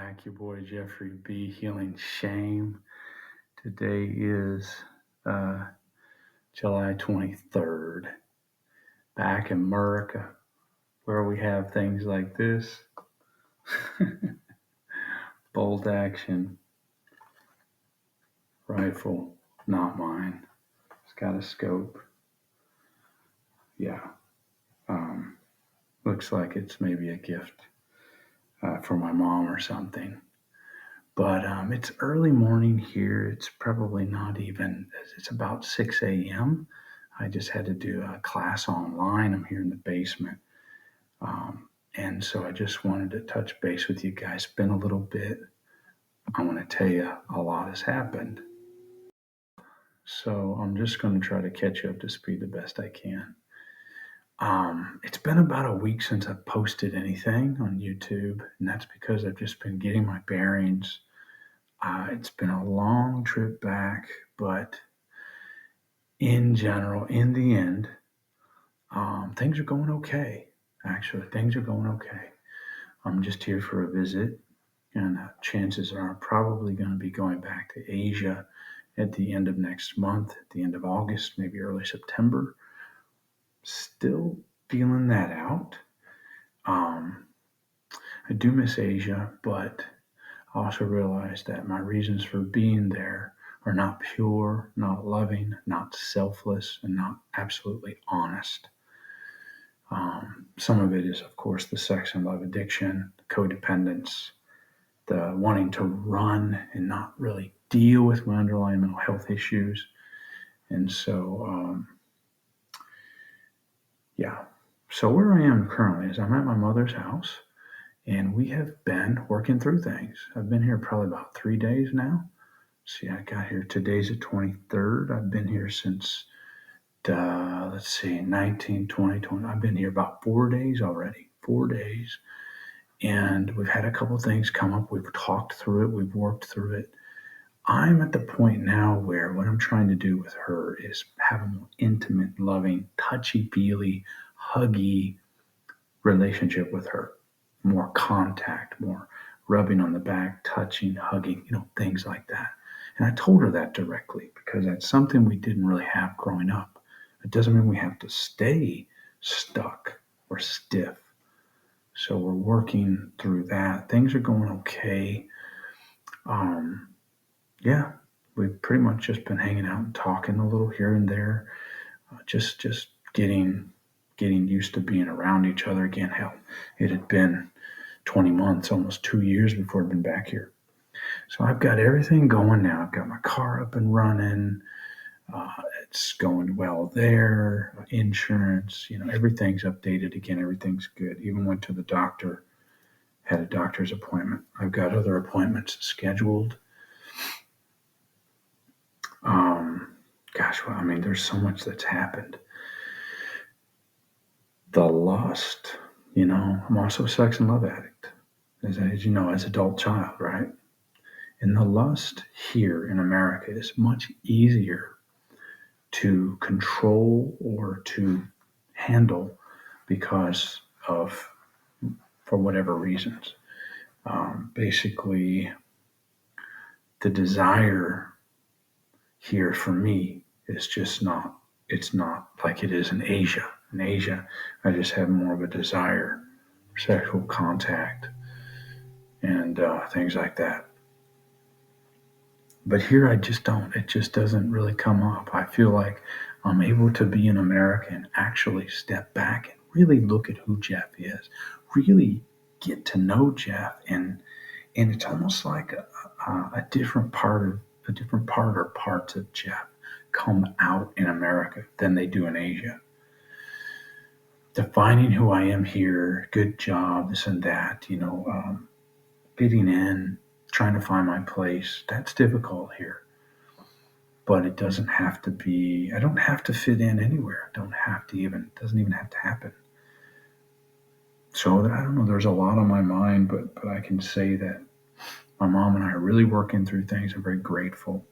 back. Your boy Jeffrey B. Healing Shame. Today is uh, July 23rd. Back in Murica, where we have things like this bolt action rifle, not mine. It's got a scope. Yeah. Um, Looks like it's maybe a gift for my mom or something. But it's early morning here. It's probably not even, it's about 6 a.m. I just had to do a class online. I'm here in the basement. And so I just wanted to touch base with you guys. It's been a little bit. I want to tell you a lot has happened. So I'm just going to try to catch you up to speed the best I can. It's been about a week since I've posted anything on YouTube, and that's because I've just been getting my bearings. It's been a long trip back, but in general, in the end, things are going okay. Actually, things are going okay. I'm just here for a visit, and chances are I'm probably going to be going back to Asia at the end of next month, at the end of August, maybe early September. Still feeling that out. Um, I do miss Asia, but I also realize that my reasons for being there are not pure, not loving, not selfless, and not absolutely honest. Some of it is, of course, the sex and love addiction, codependence, the wanting to run and not really deal with my underlying mental health issues. And so, yeah. So, where I am currently is I'm at my mother's house and we have been working through things. I've been here probably about 3 days now. See, I got here, today's the 23rd. I've been here since, let's see, 19, 20, 20. I've been here about 4 days already, 4 days. And we've had a couple things come up. We've talked through it. We've worked through it. I'm at the point now where what I'm trying to do with her is have a more intimate, loving, touchy-feely, huggy relationship with her. More contact, more rubbing on the back, touching, hugging, things like that. And I told her that directly because that's something we didn't really have growing up. It doesn't mean we have to stay stuck or stiff. So we're working through that. Things are going okay. Um, yeah, we've pretty much just been hanging out and talking a little here and there. Just getting used to being around each other again. Hell, it had been 20 months, almost 2 years before I'd been back here. So I've got everything going now. I've got my car up and running. It's going well there. Insurance, everything's updated again. Everything's good. Even went to the doctor, had a doctor's appointment. I've got other appointments scheduled. Gosh, well, I mean, there's so much that's happened. The lust, I'm also a sex and love addict, as you know, as adult child, right? And the lust here in America is much easier to control or to handle because of, for whatever reasons. Basically, the desire here for me is just not, it's not like it is in Asia. In Asia, I just have more of a desire for sexual contact and things like that. But here I just don't. It just doesn't really come up. I feel like I'm able to be in America and actually step back and really look at who Jeff is, really get to know Jeff, and it's almost like a different part of a different part or parts of Jeff come out in America than they do in Asia. Defining who I am here, good job, this and that, fitting in, trying to find my place. That's difficult here. But it doesn't have to be, I don't have to fit in anywhere. I don't have to even, it doesn't even have to happen. So I don't know, there's a lot on my mind, but I can say that my mom and I are really working through things. I'm very grateful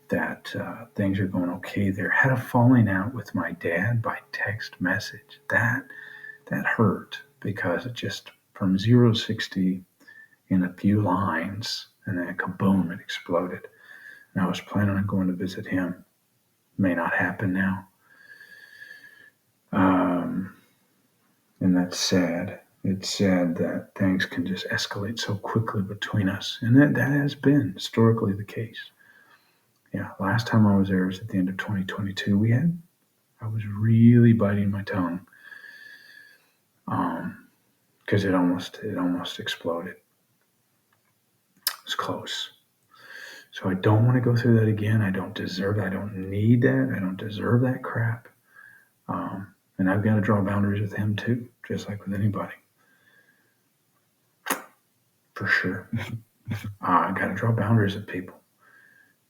that things are going okay there. Had a falling out with my dad by text message. That hurt because it just, from 0 to 60 in a few lines, and then kaboom, it exploded. And I was planning on going to visit him. May not happen now. And that's sad. It's sad that things can just escalate so quickly between us. And that has been historically the case. Yeah, last time I was there was at the end of 2022. I was really biting my tongue because it almost exploded. It was close. So I don't want to go through that again. I don't deserve that. I don't need that. I don't deserve that crap. And I've got to draw boundaries with him too, just like with anybody. For sure. I got to draw boundaries with people,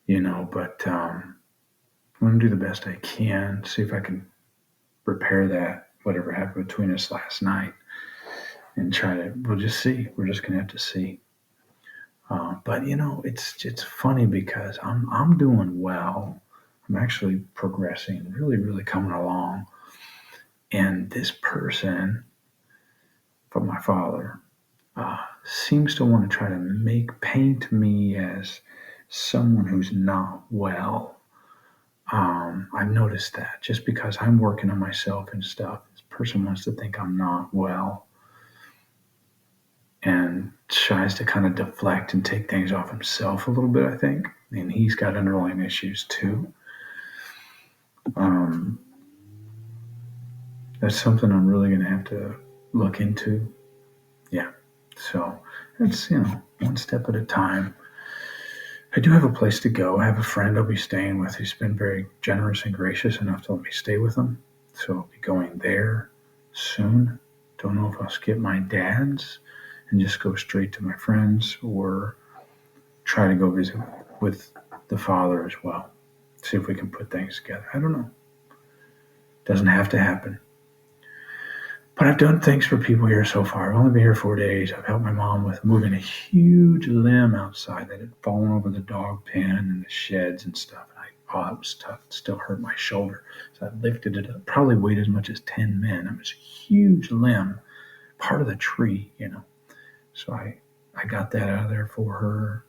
but I'm going to do the best I can, see if I can repair that, whatever happened between us last night, and we'll just see. We're just going to have to see. But it's funny because I'm doing well. I'm actually progressing, really, really coming along. And this person, from my father, seems to want to try to paint me as someone who's not well. I've noticed that just because I'm working on myself and stuff, this person wants to think I'm not well and tries to kind of deflect and take things off himself a little bit, I think. And he's got underlying issues too. That's something I'm really going to have to look into. Yeah. So it's, one step at a time. I do have a place to go. I have a friend I'll be staying with who's been very generous and gracious enough to let me stay with him. So I'll be going there soon. Don't know if I'll skip my dad's and just go straight to my friends or try to go visit with the father as well. See if we can put things together. I don't know. Doesn't have to happen. But I've done things for people here so far. I've only been here 4 days. I've helped my mom with moving a huge limb outside that had fallen over the dog pen and the sheds and stuff. And it was tough. It still hurt my shoulder. So I lifted it up. Probably weighed as much as 10 men. It was a huge limb, part of the tree, So I got that out of there for her.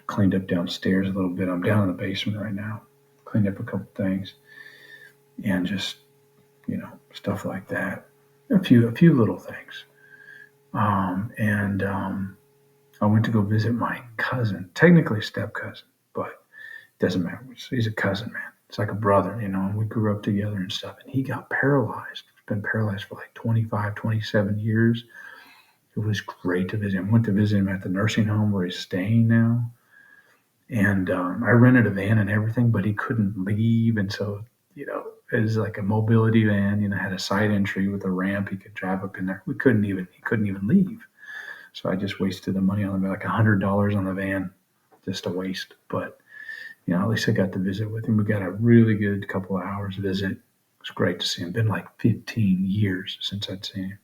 Cleaned up downstairs a little bit. I'm down in the basement right now. Cleaned up a couple things. And just stuff like that. A few little things. And I went to go visit my cousin, technically step cousin, but it doesn't matter. He's a cousin, man. It's like a brother, and we grew up together and stuff. And he got paralyzed. He's been paralyzed for like 25, 27 years. It was great to visit him. Went to visit him at the nursing home where he's staying now. And I rented a van and everything, but he couldn't leave. And so, it was like a mobility van, had a side entry with a ramp. He could drive up in there. He couldn't even leave. So I just wasted the money on like $100 on the van, just a waste. But, at least I got to visit with him. We got a really good couple of hours visit. It was great to see him. Been like 15 years since I'd seen him.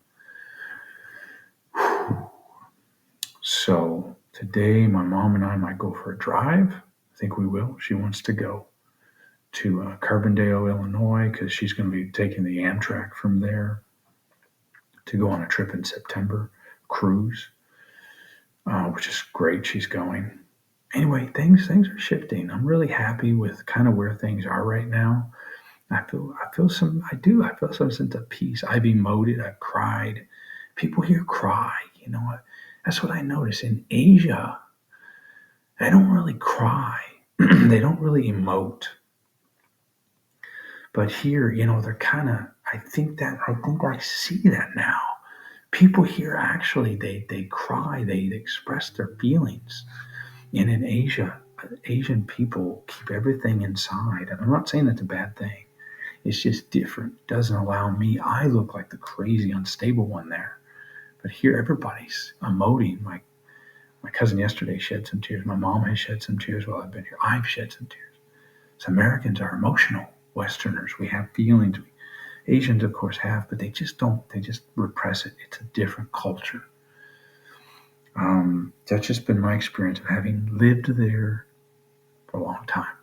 So today, my mom and I might go for a drive. I think we will. She wants to go to Carbondale, Illinois, because she's going to be taking the Amtrak from there to go on a trip in September, cruise, which is great. She's going. Anyway, things are shifting. I'm really happy with kind of where things are right now. I feel some sense of peace. I've emoted. I've cried. People here cry. That's what I notice in Asia. They don't really cry. They don't really emote. But here, they're kind of, I think I see that now. People here actually, they cry, they express their feelings. And in Asia, Asian people keep everything inside. And I'm not saying that's a bad thing. It's just different. It doesn't allow me. I look like the crazy, unstable one there. But here, everybody's emoting. My cousin yesterday shed some tears. My mom has shed some tears while I've been here. I've shed some tears. So Americans are emotional. Westerners, we have feelings. Asians, of course, have, but they just don't. They just repress it. It's a different culture. That's just been my experience of having lived there for a long time.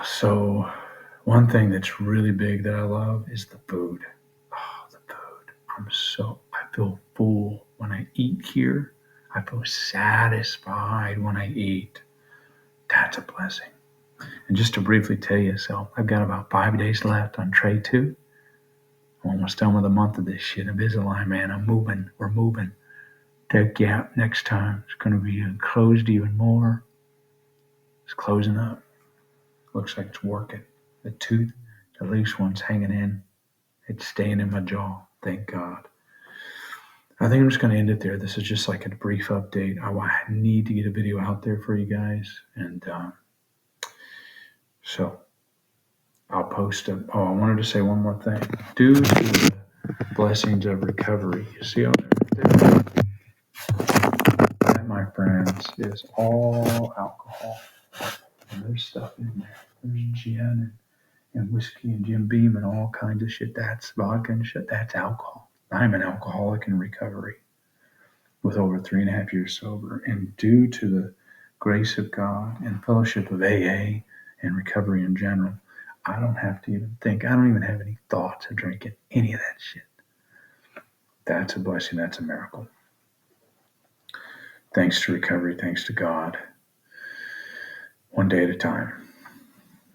So one thing that's really big that I love is the food. Oh, the food. feel full when I eat here. I feel satisfied when I eat. That's a blessing. And just to briefly tell you, so I've got about 5 days left on tray 2. I'm almost done with a month of this shit. Invisalign, man. I'm moving. We're moving. That gap next time is going to be closed even more. It's closing up. Looks like it's working. The tooth, the loose one's hanging in. It's staying in my jaw. Thank God. I think I'm just going to end it there. This is just like a brief update. I need to get a video out there for you guys. And so I'll post it. Oh, I wanted to say one more thing. Due to the blessings of recovery, you see on there, that, my friends, is all alcohol. And there's stuff in there. There's gin and whiskey and Jim Beam and all kinds of shit. That's vodka and shit. That's alcohol. I'm an alcoholic in recovery with over 3.5 years sober. And due to the grace of God and fellowship of AA and recovery in general, I don't have to even think. I don't even have any thoughts of drinking any of that shit. That's a blessing. That's a miracle. Thanks to recovery. Thanks to God. One day at a time.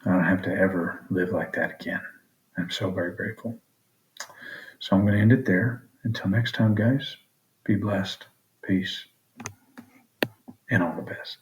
I don't have to ever live like that again. I'm so very grateful. So I'm going to end it there. Until next time, guys, be blessed. Peace. And all the best.